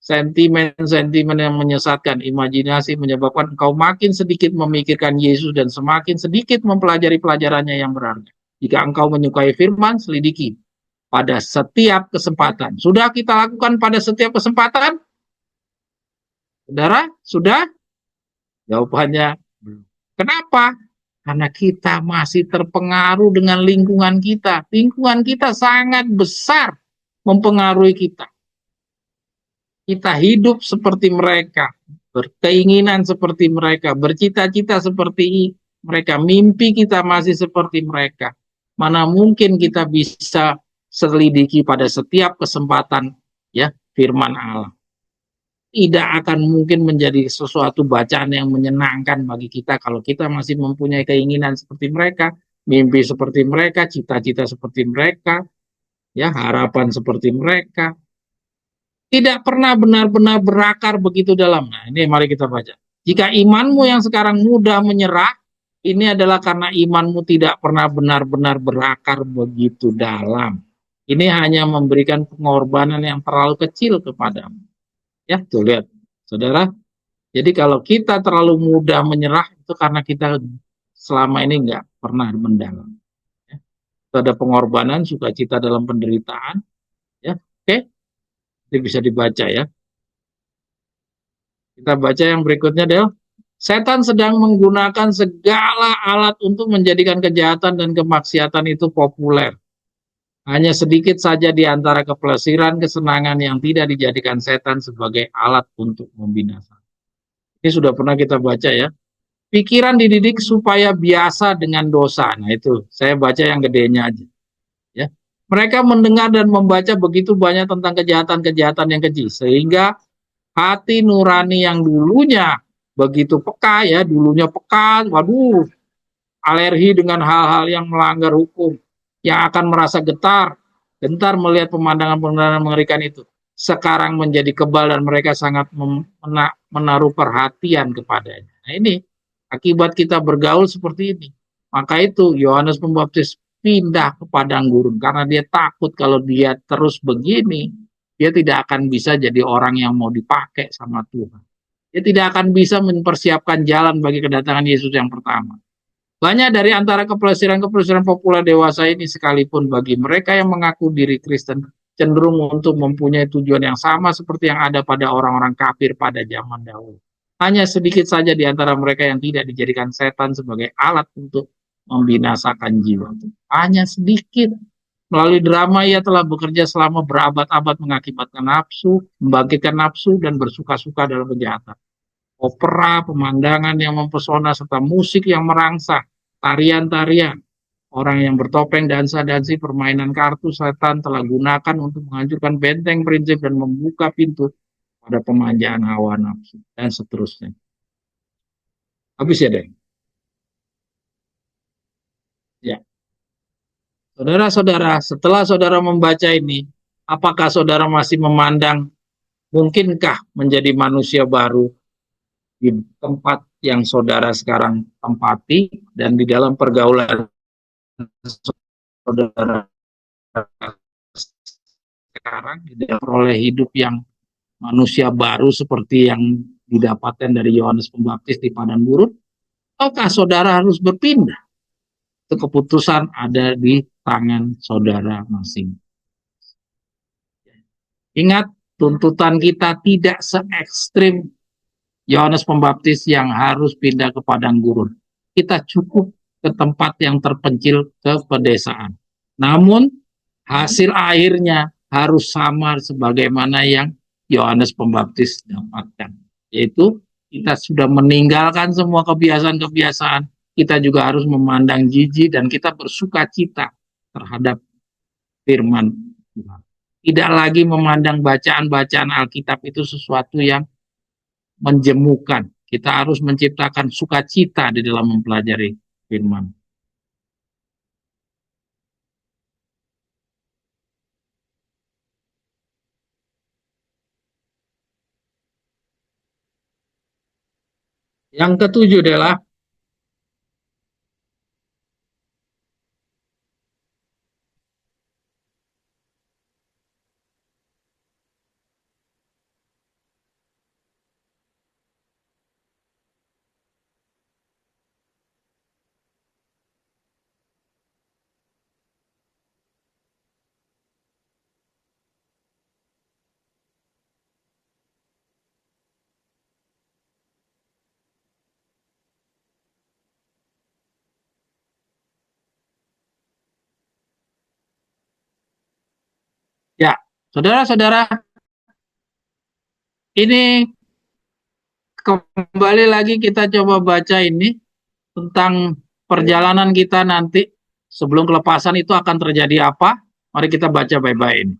sentimen-sentimen yang menyesatkan. Imajinasi menyebabkan engkau makin sedikit memikirkan Yesus dan semakin sedikit mempelajari pelajarannya yang berharga. Jika engkau menyukai firman, selidiki pada setiap kesempatan. Sudah kita lakukan pada setiap kesempatan? Saudara, sudah? Jawabannya belum. Kenapa? Karena kita masih terpengaruh dengan lingkungan kita. Lingkungan kita sangat besar mempengaruhi kita. Kita hidup seperti mereka, berkeinginan seperti mereka, bercita-cita seperti mereka, mimpi kita masih seperti mereka. Mana mungkin kita bisa selidiki pada setiap kesempatan ya firman Allah. Tidak akan mungkin menjadi sesuatu bacaan yang menyenangkan bagi kita kalau kita masih mempunyai keinginan seperti mereka, mimpi seperti mereka, cita-cita seperti mereka, ya harapan seperti mereka. Tidak pernah benar-benar berakar begitu dalam. Nah, ini mari kita baca. Jika imanmu yang sekarang mudah menyerah, ini adalah karena imanmu tidak pernah benar-benar berakar begitu dalam. Ini hanya memberikan pengorbanan yang terlalu kecil kepadamu. Ya, tuh lihat, saudara. Jadi kalau kita terlalu mudah menyerah itu karena kita selama ini nggak pernah mendalam. Ya. Itu ada pengorbanan, sukacita dalam penderitaan. Ya, oke. Ini bisa dibaca ya. Kita baca yang berikutnya, Del. Setan sedang menggunakan segala alat untuk menjadikan kejahatan dan kemaksiatan itu populer. Hanya sedikit saja di antara kepelesiran kesenangan yang tidak dijadikan setan sebagai alat untuk membinasakan. Ini sudah pernah kita baca ya. Pikiran dididik supaya biasa dengan dosa. Nah itu, saya baca yang gedenya aja. Ya. Mereka mendengar dan membaca begitu banyak tentang kejahatan-kejahatan yang keji. Sehingga hati nurani yang dulunya begitu peka ya, dulunya peka, waduh, alergi dengan hal-hal yang melanggar hukum, yang akan merasa gentar melihat pemandangan-pemandangan mengerikan itu. Sekarang menjadi kebal dan mereka sangat menaruh perhatian kepadanya. Nah ini akibat kita bergaul seperti ini. Maka itu Yohanes Pembaptis pindah ke padang gurun karena dia takut kalau dia terus begini, dia tidak akan bisa jadi orang yang mau dipakai sama Tuhan. Dia tidak akan bisa mempersiapkan jalan bagi kedatangan Yesus yang pertama. Banyak dari antara kepelesiran-kepelesiran populer dewasa ini sekalipun bagi mereka yang mengaku diri Kristen cenderung untuk mempunyai tujuan yang sama seperti yang ada pada orang-orang kafir pada zaman dahulu. Hanya sedikit saja di antara mereka yang tidak dijadikan setan sebagai alat untuk membinasakan jiwa. Hanya sedikit. Melalui drama ia telah bekerja selama berabad-abad mengakibatkan nafsu, membangkitkan nafsu, dan bersuka-suka dalam kejahatan. Opera, pemandangan yang mempesona, serta musik yang merangsang, tarian-tarian, orang yang bertopeng, dansa-dansi, permainan kartu setan telah gunakan untuk menghancurkan benteng prinsip dan membuka pintu pada pemanjaan hawa nafsu, dan seterusnya. Habis ya, Deng? Ya. Saudara-saudara, setelah saudara membaca ini, apakah saudara masih memandang mungkinkah menjadi manusia baru di tempat yang saudara sekarang tempati dan di dalam pergaulan saudara sekarang tidak peroleh hidup yang manusia baru seperti yang didapatkan dari Yohanes Pembaptis di padang gurun, ataukah saudara harus berpindah? Itu keputusan ada di tangan saudara masing. Ingat, tuntutan kita tidak se ekstrim Yohanes Pembaptis yang harus pindah ke padang gurun. Kita cukup ke tempat yang terpencil, ke pedesaan. Namun hasil akhirnya harus sama sebagaimana yang Yohanes Pembaptis dapatkan. Yaitu kita sudah meninggalkan semua kebiasaan-kebiasaan. Kita juga harus memandang jijik dan kita bersuka cita terhadap firman Tuhan. Tidak lagi memandang bacaan-bacaan Alkitab itu sesuatu yang menjemukan. Kita harus menciptakan sukacita di dalam mempelajari firman. Yang ketujuh adalah ya, saudara-saudara, ini kembali lagi kita coba baca ini tentang perjalanan kita nanti sebelum kelepasan itu akan terjadi apa. Mari kita baca baik-baik ini.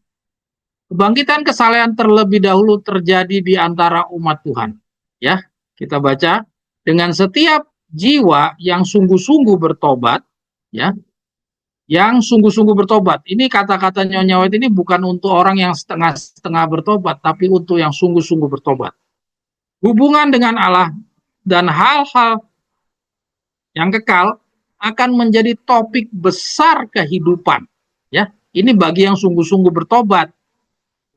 Kebangkitan kesalehan terlebih dahulu terjadi di antara umat Tuhan. Ya, kita baca dengan setiap jiwa yang sungguh-sungguh bertobat, ya, yang sungguh-sungguh bertobat. Ini kata-kata Nyonya White ini bukan untuk orang yang setengah-setengah bertobat, tapi untuk yang sungguh-sungguh bertobat. Hubungan dengan Allah dan hal-hal yang kekal akan menjadi topik besar kehidupan. Ya, ini bagi yang sungguh-sungguh bertobat,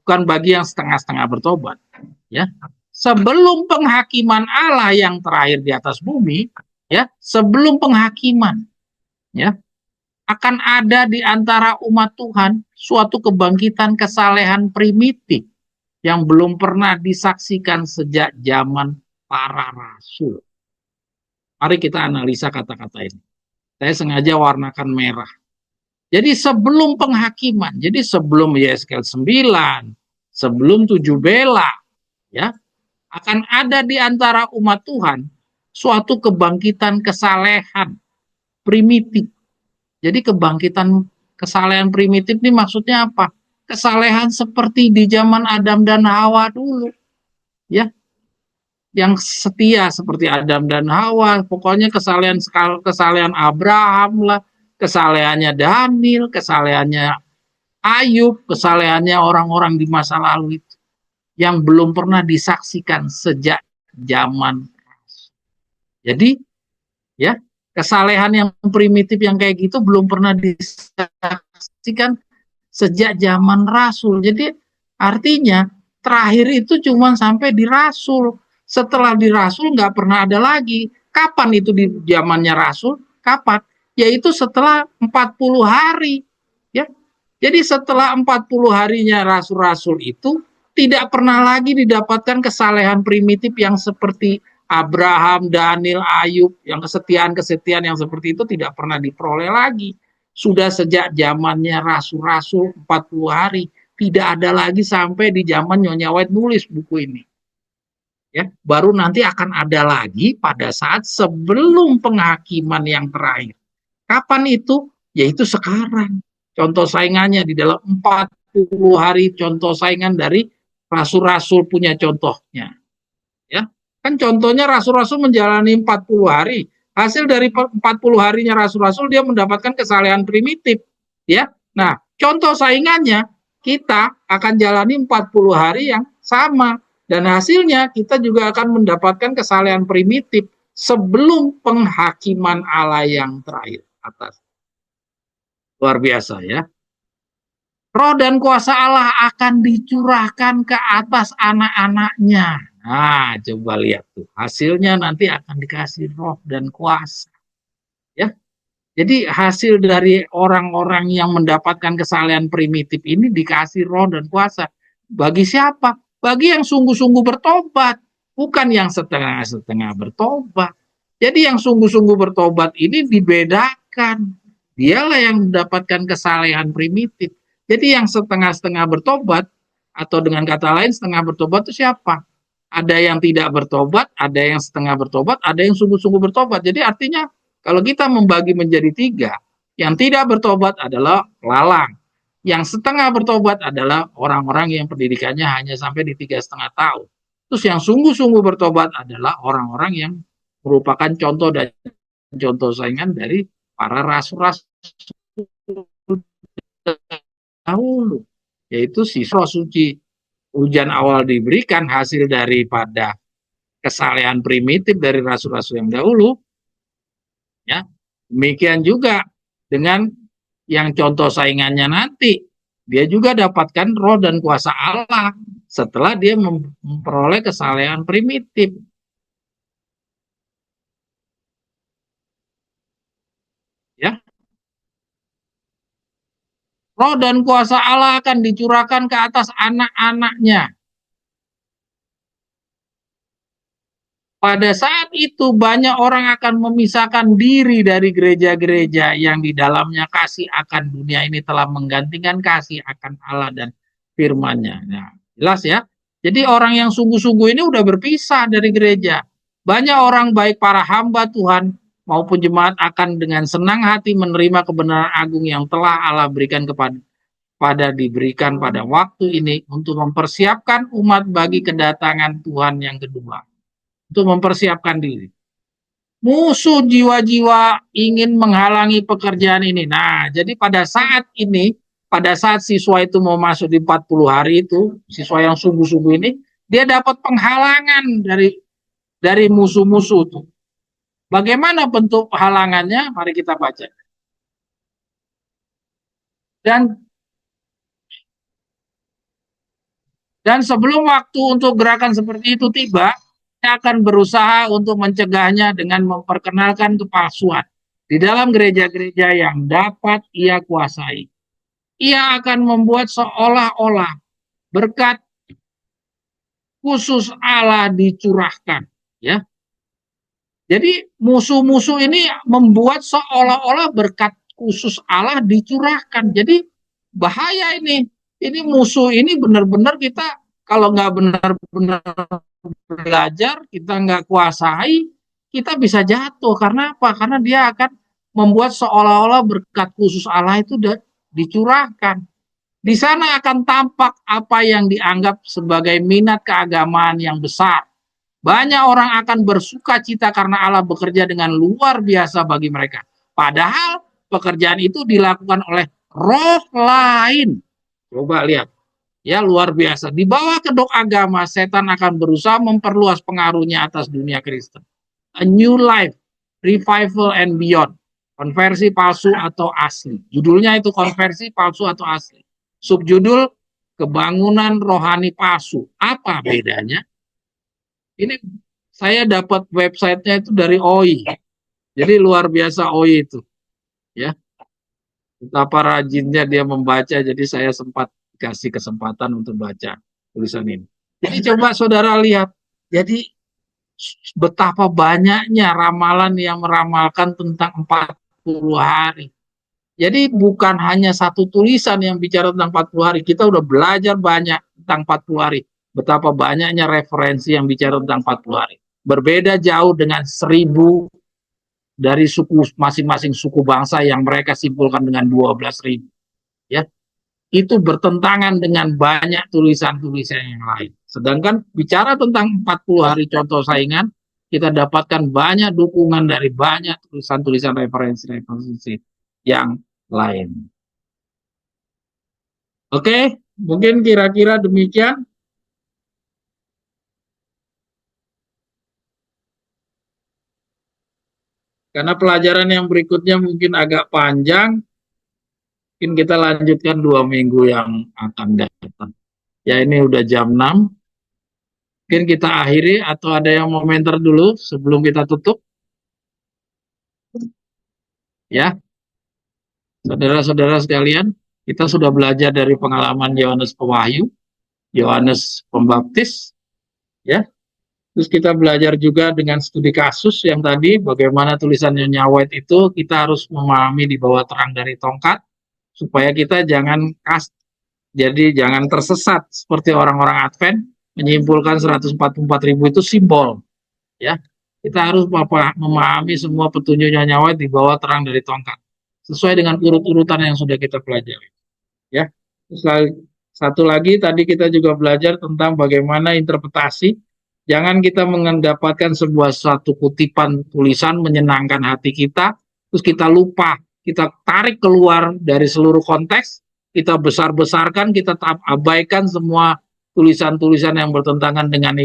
bukan bagi yang setengah-setengah bertobat. Ya, sebelum penghakiman Allah yang terakhir di atas bumi, ya, sebelum penghakiman, ya, akan ada di antara umat Tuhan suatu kebangkitan kesalehan primitif yang belum pernah disaksikan sejak zaman para rasul. Mari kita analisa kata-kata ini. Saya sengaja warnakan merah. Jadi sebelum penghakiman, jadi sebelum Yeskel 9, sebelum 7 bela, ya, akan ada di antara umat Tuhan suatu kebangkitan kesalehan primitif. Jadi kebangkitan kesalehan primitif ini maksudnya apa? Kesalehan seperti di zaman Adam dan Hawa dulu, ya, yang setia seperti Adam dan Hawa. Pokoknya kesalehan Abraham lah, kesalehannya Daniel, kesalehannya Ayub, kesalehannya orang-orang di masa lalu itu yang belum pernah disaksikan sejak zaman. Jadi, ya, kesalehan yang primitif yang kayak gitu belum pernah disaksikan sejak zaman Rasul. Jadi artinya terakhir itu cuma sampai di Rasul. Setelah di Rasul nggak pernah ada lagi. Kapan itu di zamannya Rasul? Kapan? Yaitu setelah 40 hari. Ya. Jadi setelah 40 harinya Rasul-Rasul itu tidak pernah lagi didapatkan kesalehan primitif yang seperti Abraham, Daniel, Ayub, yang kesetiaan-kesetiaan yang seperti itu tidak pernah diperoleh lagi. Sudah sejak zamannya Rasul-Rasul 40 hari. Tidak ada lagi sampai di zaman Nyonya White nulis buku ini. Ya, baru nanti akan ada lagi pada saat sebelum penghakiman yang terakhir. Kapan itu? Yaitu sekarang. Contoh saingannya di dalam 40 hari contoh saingan dari Rasul-Rasul punya contohnya. Ya, kan contohnya Rasul-Rasul menjalani 40 hari. Hasil dari 40 harinya Rasul-Rasul dia mendapatkan kesalehan primitif. Ya, nah contoh saingannya kita akan jalani 40 hari yang sama. Dan hasilnya kita juga akan mendapatkan kesalehan primitif sebelum penghakiman Allah yang terakhir atas. Luar biasa ya. Roh dan kuasa Allah akan dicurahkan ke atas anak-anaknya. Nah, coba lihat tuh. Hasilnya nanti akan dikasih roh dan kuasa. Ya. Jadi hasil dari orang-orang yang mendapatkan kesalehan primitif ini dikasih roh dan kuasa. Bagi siapa? Bagi yang sungguh-sungguh bertobat. Bukan yang setengah-setengah bertobat. Jadi yang sungguh-sungguh bertobat ini dibedakan. Dialah yang mendapatkan kesalehan primitif. Jadi yang setengah-setengah bertobat, atau dengan kata lain setengah bertobat itu siapa? Ada yang tidak bertobat, ada yang setengah bertobat, ada yang sungguh-sungguh bertobat. Jadi artinya kalau kita membagi menjadi tiga, yang tidak bertobat adalah lalang. Yang setengah bertobat adalah orang-orang yang pendidikannya hanya sampai di 3,5 tahun. Terus yang sungguh-sungguh bertobat adalah orang-orang yang merupakan contoh dan contoh saingan dari para rasul-rasul dahulu, yaitu si roh suci. Hujan awal diberikan hasil daripada kesalehan primitif dari rasul-rasul yang dahulu, ya. Demikian juga dengan yang contoh saingannya nanti, dia juga dapatkan roh dan kuasa Allah setelah dia memperoleh kesalehan primitif. Ya, roh dan kuasa Allah akan dicurahkan ke atas anak-anaknya. Pada saat itu banyak orang akan memisahkan diri dari gereja-gereja yang di dalamnya kasih akan dunia ini telah menggantikan kasih akan Allah dan firman-Nya. Nah, jelas ya. Jadi orang yang sungguh-sungguh ini udah berpisah dari gereja. Banyak orang baik para hamba Tuhan maupun jemaat akan dengan senang hati menerima kebenaran agung yang telah Allah berikan diberikan pada waktu ini untuk mempersiapkan umat bagi kedatangan Tuhan yang kedua. Untuk mempersiapkan diri. Musuh jiwa-jiwa ingin menghalangi pekerjaan ini. Nah, jadi pada saat ini, pada saat siswa itu mau masuk di 40 hari itu, siswa yang sungguh-sungguh ini, dia dapat penghalangan dari musuh-musuh itu. Bagaimana bentuk halangannya? Mari kita baca. Dan sebelum waktu untuk gerakan seperti itu tiba, saya akan berusaha untuk mencegahnya dengan memperkenalkan kepalsuan di dalam gereja-gereja yang dapat ia kuasai. Ia akan membuat seolah-olah berkat khusus Allah dicurahkan, ya. Jadi musuh-musuh ini membuat seolah-olah berkat khusus Allah dicurahkan. Jadi bahaya ini. Ini musuh ini benar-benar kita kalau nggak benar-benar belajar, kita nggak kuasai, kita bisa jatuh. Karena apa? Karena dia akan membuat seolah-olah berkat khusus Allah itu dicurahkan. Di sana akan tampak apa yang dianggap sebagai minat keagamaan yang besar. Banyak orang akan bersuka cita karena Allah bekerja dengan luar biasa bagi mereka. Padahal pekerjaan itu dilakukan oleh roh lain. Coba lihat. Ya, luar biasa. Di bawah kedok agama, setan akan berusaha memperluas pengaruhnya atas dunia Kristen. A New Life, Revival and Beyond. Konversi palsu atau asli. Judulnya itu konversi palsu atau asli. Subjudul kebangunan rohani palsu. Apa bedanya? Ini saya dapat websitenya itu dari OI. Jadi luar biasa OI itu. Ya, betapa rajinnya dia membaca. Jadi saya sempat kasih kesempatan untuk baca tulisan ini. Jadi coba saudara lihat. Jadi betapa banyaknya ramalan yang meramalkan tentang 40 hari. Jadi bukan hanya satu tulisan yang bicara tentang 40 hari. Kita udah belajar banyak tentang 40 hari. Betapa banyaknya referensi yang bicara tentang 40 hari. Berbeda jauh dengan 1000 dari suku masing-masing suku bangsa yang mereka simpulkan dengan 12.000. Ya, itu bertentangan dengan banyak tulisan-tulisan yang lain. Sedangkan bicara tentang 40 hari contoh saingan, kita dapatkan banyak dukungan dari banyak tulisan-tulisan referensi-referensi yang lain. Oke, mungkin kira-kira demikian. Karena pelajaran yang berikutnya mungkin agak panjang, mungkin kita lanjutkan 2 minggu yang akan datang. Ya, ini udah jam 6. Mungkin kita akhiri atau ada yang mau komentar dulu sebelum kita tutup? Ya, saudara-saudara sekalian, kita sudah belajar dari pengalaman Yohanes Pewahyu, Yohanes Pembaptis, ya. Terus kita belajar juga dengan studi kasus yang tadi, bagaimana tulisan Nyonya White itu kita harus memahami di bawah terang dari tongkat, supaya kita jadi jangan tersesat seperti orang-orang Advent menyimpulkan 144.000 itu simbol, ya. Kita harus memahami semua petunjuk Nyonya White di bawah terang dari tongkat, sesuai dengan urut-urutan yang sudah kita pelajari, ya. Terus satu lagi tadi kita juga belajar tentang bagaimana interpretasi. Jangan kita mendapatkan sebuah satu kutipan tulisan menyenangkan hati kita, terus kita lupa, kita tarik keluar dari seluruh konteks, kita besar-besarkan, kita abaikan semua tulisan-tulisan yang bertentangan dengan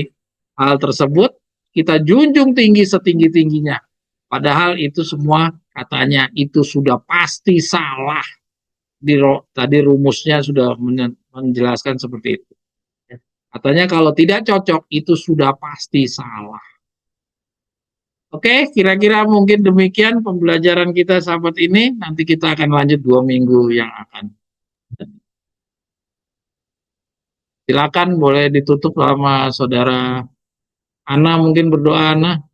hal tersebut, kita junjung tinggi setinggi-tingginya. Padahal itu semua katanya itu sudah pasti salah. Tadi rumusnya sudah menjelaskan seperti itu. Katanya kalau tidak cocok itu sudah pasti salah. Oke, kira-kira mungkin demikian pembelajaran kita sahabat ini. Nanti kita akan lanjut 2 minggu yang akan. Silakan boleh ditutup sama saudara Ana, mungkin berdoa Ana.